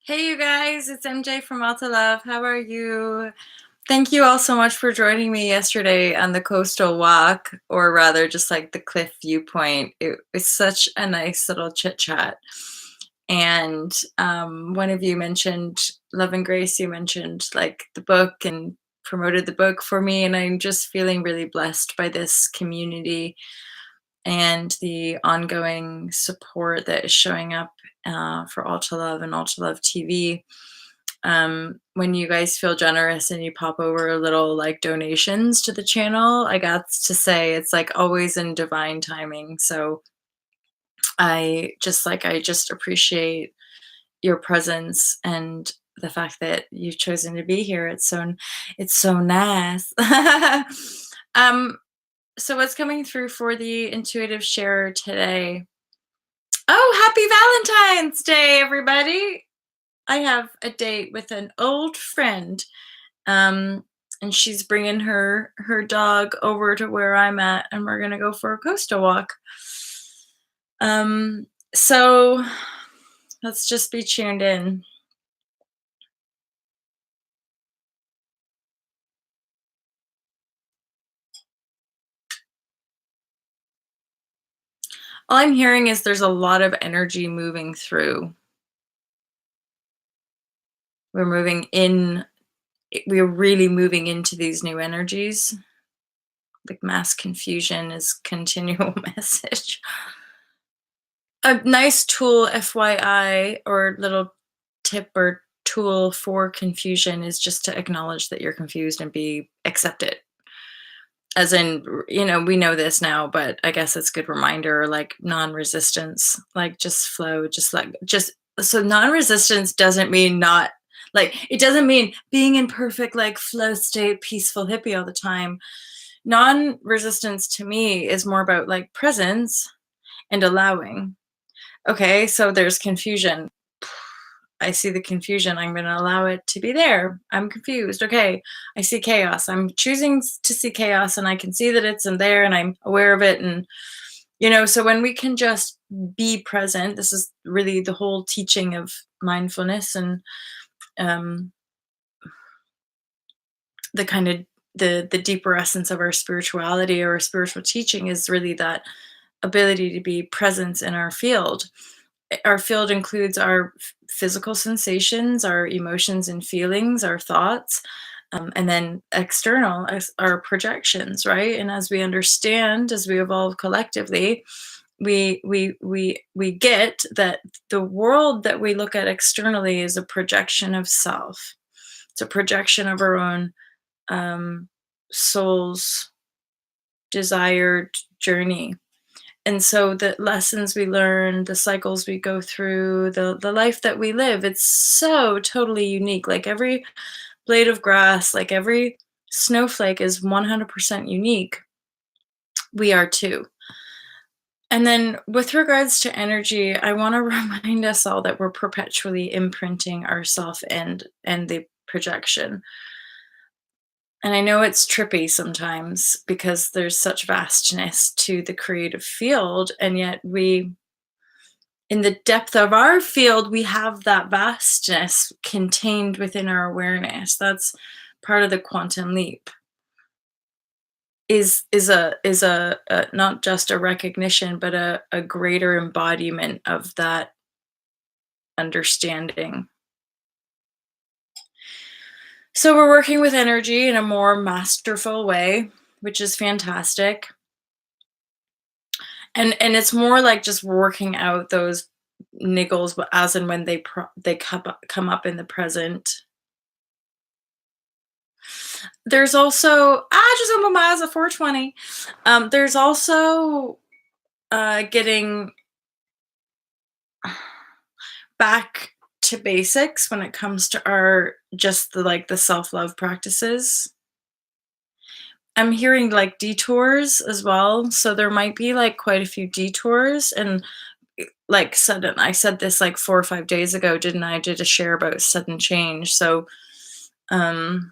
Hey, you guys, it's MJ from All to Love. How are you? Thank you all so much for joining me yesterday on the coastal walk, or rather, just like the cliff viewpoint. It was such a nice little chit chat. And one of you mentioned Love and Grace, you mentioned like the book and promoted the book for me. And I'm just feeling really blessed by this community and the ongoing support that is showing up for All to Love and All to Love TV. When you guys feel generous and you pop over a little like donations to the channel, I got to say it's like always in divine timing. So I just appreciate your presence and the fact that you've chosen to be here. It's so nice. um so what's coming through for the intuitive share today? Oh, happy Valentine's Day, everybody. I have a date with an old friend, um, and she's bringing her dog over to where I'm at, and we're gonna go for a coastal walk. So let's just be tuned in. All I'm hearing is there's a lot of energy moving through. We're moving in, we're really moving into these new energies. Like mass confusion is continual message. A nice tool, FYI, or little tip or tool for confusion is just to acknowledge that you're confused and be accept it. As in, we know this now, but I guess it's a good reminder, like non-resistance, like just flow, just so non-resistance doesn't mean not like it doesn't mean being in perfect like flow state, peaceful hippie all the time. Non-resistance to me is more about like presence and allowing. Okay, so there's confusion. I see the confusion. I'm going to allow it to be there. I'm confused. Okay, I see chaos. I'm choosing to see chaos, and I can see that it's in there, and I'm aware of it. And, so when we can just be present, this is really the whole teaching of mindfulness and um, the kind of the deeper essence of our spirituality or our spiritual teaching is really that ability to be presence in our field. Our field includes our physical sensations, our emotions and feelings, our thoughts, and then external as our projections, right? And as we understand, as we evolve collectively, we get that the world that we look at externally is a projection of self. It's a projection of our own soul's desired journey. And so the lessons we learn, the cycles we go through, the life that we live, it's so totally unique. Like every blade of grass, like every snowflake is 100% unique. We are too. And then with regards to energy, I want to remind us all that we're perpetually imprinting ourself and the projection. And I know it's trippy sometimes because there's such vastness to the creative field, and yet in the depth of our field, we have that vastness contained within our awareness. That's part of the quantum leap. Is a not just a recognition, but a greater embodiment of that understanding. So we're working with energy in a more masterful way, which is fantastic. And it's more like just working out those niggles, but as and when they come up in the present. There's also I just opened my eyes at 4:20. There's also getting back to basics when it comes to our just the self-love practices. I'm hearing like detours as well, so there might be like quite a few detours. And like sudden, I said this like 4 or 5 days ago, didn't I? Did a share about sudden change. So um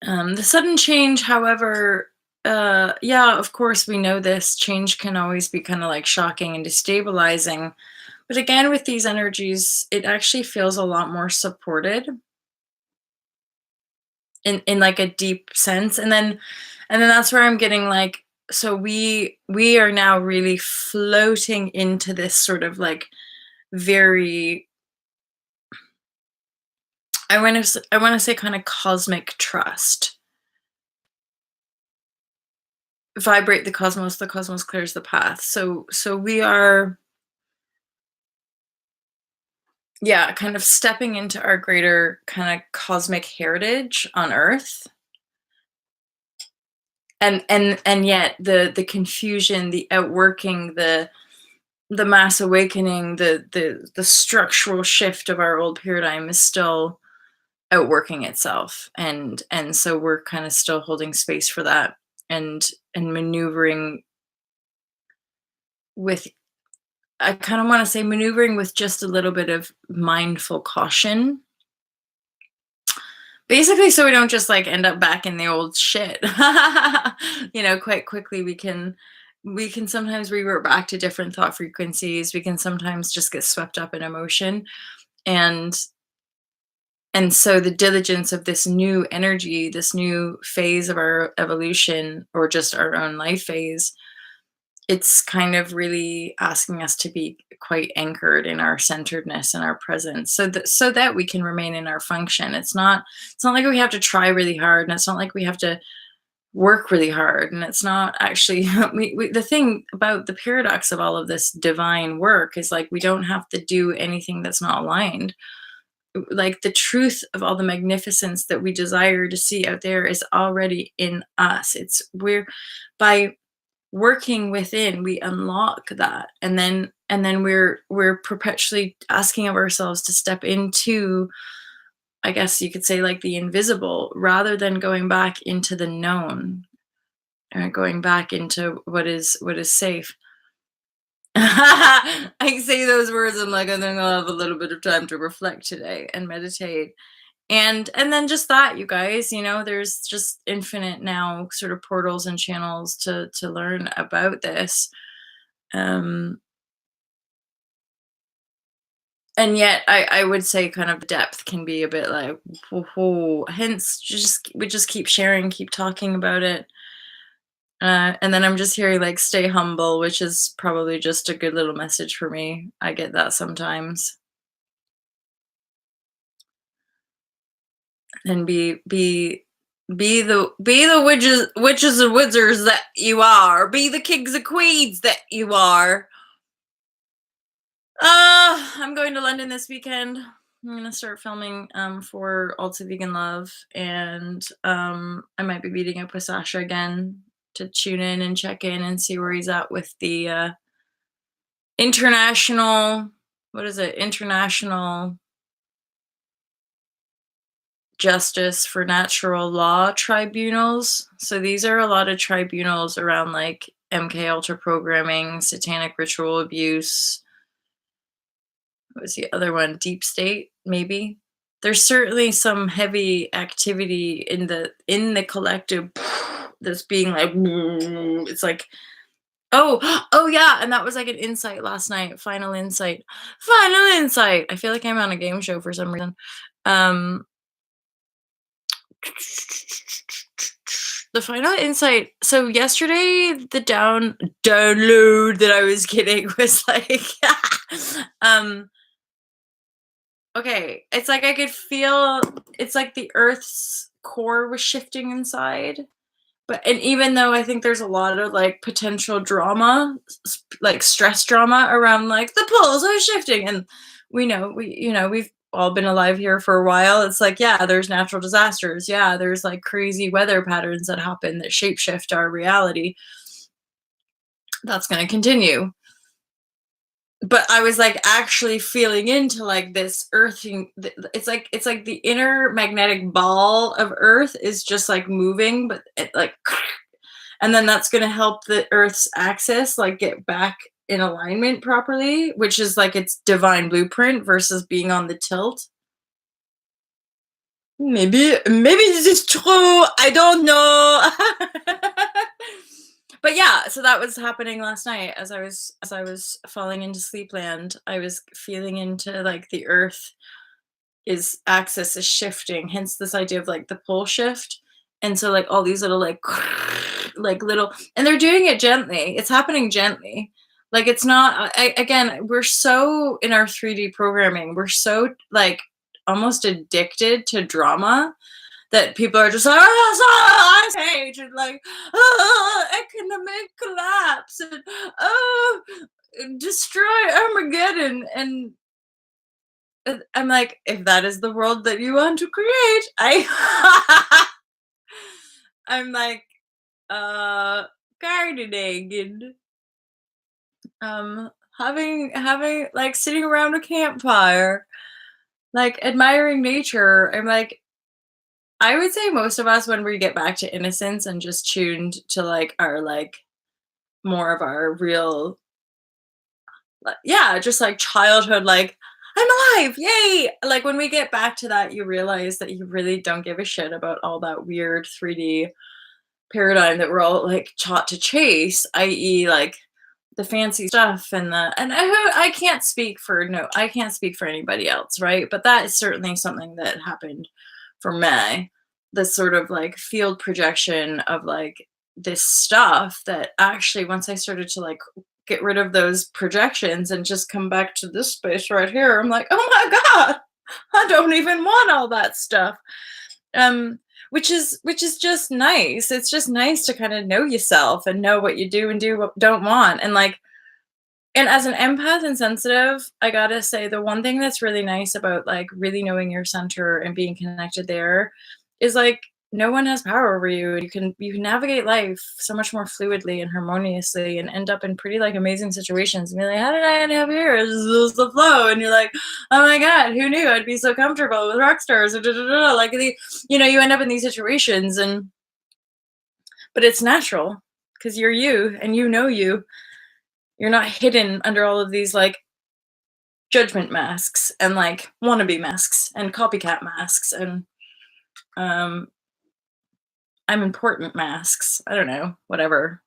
the sudden change, however, yeah, of course we know this. Change can always be kind of like shocking and destabilizing. But again, with these energies, it actually feels a lot more supported in like a deep sense. And then that's where I'm getting like, so we are now really floating into this sort of like very, I want to say kind of cosmic trust. Vibrate the cosmos clears the path. So we are, yeah, kind of stepping into our greater kind of cosmic heritage on earth. And yet the confusion, the outworking, the mass awakening, the structural shift of our old paradigm is still outworking itself. And so we're kind of still holding space for that, and maneuvering with, I kind of want to say maneuvering with just a little bit of mindful caution. Basically, so we don't just like end up back in the old shit. Quite quickly we can sometimes revert back to different thought frequencies. We can sometimes just get swept up in emotion. And so the diligence of this new energy, this new phase of our evolution, or just our own life phase, it's kind of really asking us to be quite anchored in our centeredness and our presence, so that we can remain in our function. It's not like we have to try really hard, and it's not like we have to work really hard, and it's not actually the thing about the paradox of all of this divine work is like we don't have to do anything that's not aligned. Like the truth of all the magnificence that we desire to see out there is already in us. It's we're by working within, we unlock that, and then we're perpetually asking of ourselves to step into, I guess you could say, like the invisible, rather than going back into the known, or going back into what is safe. I say those words, I'm like, I think I'll have a little bit of time to reflect today and meditate. And then just that, you guys, there's just infinite now sort of portals and channels to learn about this. um and yet I would say kind of depth can be a bit like, whoa, hence we just keep sharing, keep talking about it. And then I'm just hearing like stay humble, which is probably just a good little message for me. I get that sometimes. And be the witches and wizards that you are. Be the kings and queens that you are. I'm going to London this weekend. I'm gonna start filming for Also Vegan Love, and I might be meeting up with Sasha again to tune in and check in and see where he's at with the international, what is it, international justice for natural law tribunals. So these are a lot of tribunals around like MK Ultra programming, satanic ritual abuse. What was the other one? Deep state, maybe. There's certainly some heavy activity in the collective that's being like, it's like, oh yeah, and that was like an insight last night. Final insight. Final insight. I feel like I'm on a game show for some reason. Um the final insight. So yesterday, the download that I was getting was like, um, okay, it's like I could feel, it's like the Earth's core was shifting inside. And even though I think there's a lot of like potential drama, like stress drama around like the poles are shifting, and we've all been alive here for a while. It's like, yeah, there's natural disasters. Yeah, there's like crazy weather patterns that happen that shapeshift our reality. That's going to continue. But I was like actually feeling into like this earthing. It's like the inner magnetic ball of Earth is just like moving, but it like, and then that's going to help the Earth's axis like get back in alignment properly, which is like its divine blueprint versus being on the tilt. Maybe this is true. I don't know. But yeah, so that was happening last night as I was falling into sleepland. I was feeling into like the earth is axis is shifting, hence this idea of like the pole shift. And so like all these little like like little, and they're doing it gently. It's happening gently. Like it's not again, we're so in our 3D programming, we're so like almost addicted to drama that people are just like, oh, so I hate and like, oh, economic collapse and oh, destroy Armageddon. And I'm like, if that is the world that you want to create, I'm like, gardening and um having like sitting around a campfire, like admiring nature. I'm like, I would say most of us when we get back to innocence and just tuned to like our like more of our real yeah, just like childhood, like I'm alive, yay! Like when we get back to that, you realize that you really don't give a shit about all that weird 3D paradigm that we're all like taught to chase, i.e., like the fancy stuff and the and I can't speak for no, I can't speak for anybody else, right? But that is certainly something that happened for me. This sort of like field projection of like this stuff that actually once I started to like get rid of those projections and just come back to this space right here, I'm like, oh my God, I don't even want all that stuff. Which is just nice. It's just nice to kind of know yourself and know what you do and do what don't want. And like, and as an empath and sensitive, I gotta say the one thing that's really nice about like really knowing your center and being connected there is like no one has power over you. You can navigate life so much more fluidly and harmoniously and end up in pretty like amazing situations and be like, how did I end up here? It's just the flow. And you're like, oh my God, who knew I'd be so comfortable with rock stars? Da, da, da, da. Like you end up in these situations and but it's natural because you're you and you know you. You're not hidden under all of these like judgment masks and like wannabe masks and copycat masks and um I'm important masks. I don't know, whatever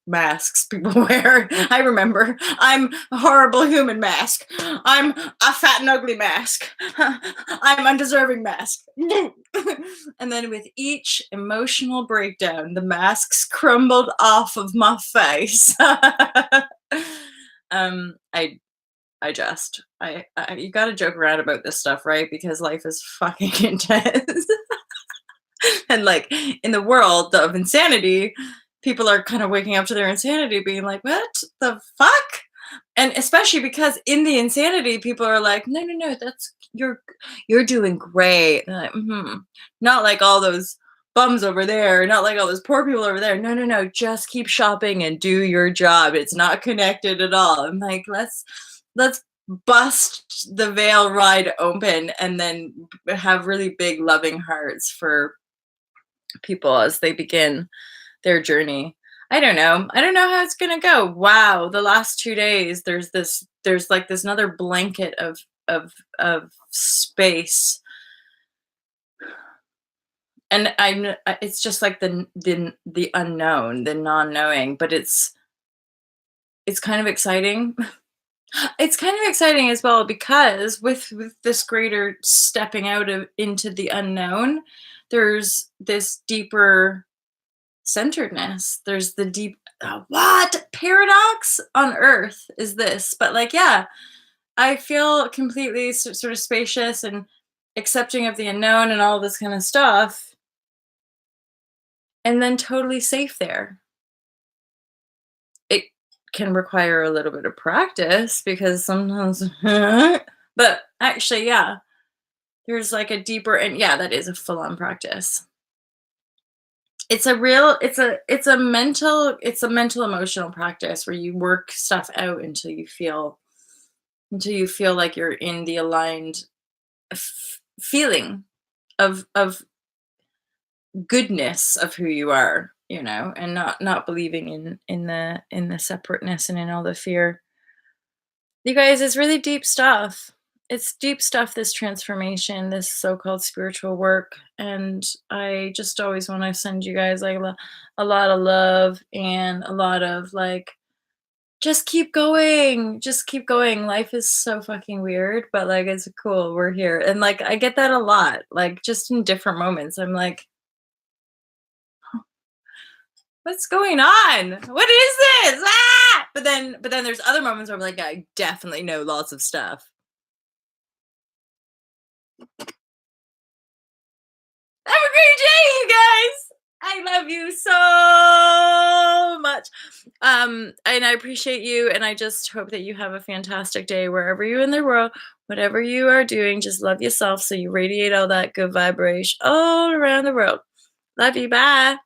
masks people wear. I remember I'm a horrible human mask. I'm a fat and ugly mask. I'm undeserving mask. And then with each emotional breakdown, the masks crumbled off of my face. I you got to joke around about this stuff, right? Because life is fucking intense. And like in the world of insanity, people are kind of waking up to their insanity, being like, what the fuck? And especially because in the insanity, people are like, no, no, no, that's you're doing great. And like, not like all those bums over there, not like all those poor people over there. No, no, no, just keep shopping and do your job. It's not connected at all. I'm like, let's bust the veil wide open and then have really big loving hearts for people as they begin their journey. I don't know. I don't know how it's gonna go. Wow, the last 2 days, there's like this another blanket of space, and it's just like the unknown, the non-knowing, but it's kind of exciting. It's kind of exciting as well because with this greater stepping out of into the unknown, there's this deeper centeredness. There's the deep what paradox on earth is this? But like, yeah, I feel completely sort of spacious and accepting of the unknown and all this kind of stuff, and then totally safe there. It can require a little bit of practice because sometimes, but actually, yeah, there's like a deeper, and yeah, that is a full on practice. It's a real it's a mental emotional practice where you work stuff out until you feel like you're in the aligned feeling of goodness of who you are, and not believing in the separateness and in all the fear. You guys, it's really deep stuff. it's deep stuff, this transformation, this so-called spiritual work, and I just always want to send you guys like a lot of love and a lot of like just keep going. Life is so fucking weird, but like it's cool, we're here. And like I get that a lot, like just in different moments. I'm like, what's going on? What is this? Ah! But then there's other moments where I'm like, I definitely know lots of stuff. Have a great day, you guys. I love you so much. And I appreciate you. And I just hope that you have a fantastic day wherever you're in the world, whatever you are doing, just love yourself so you radiate all that good vibration all around the world. Love you. Bye.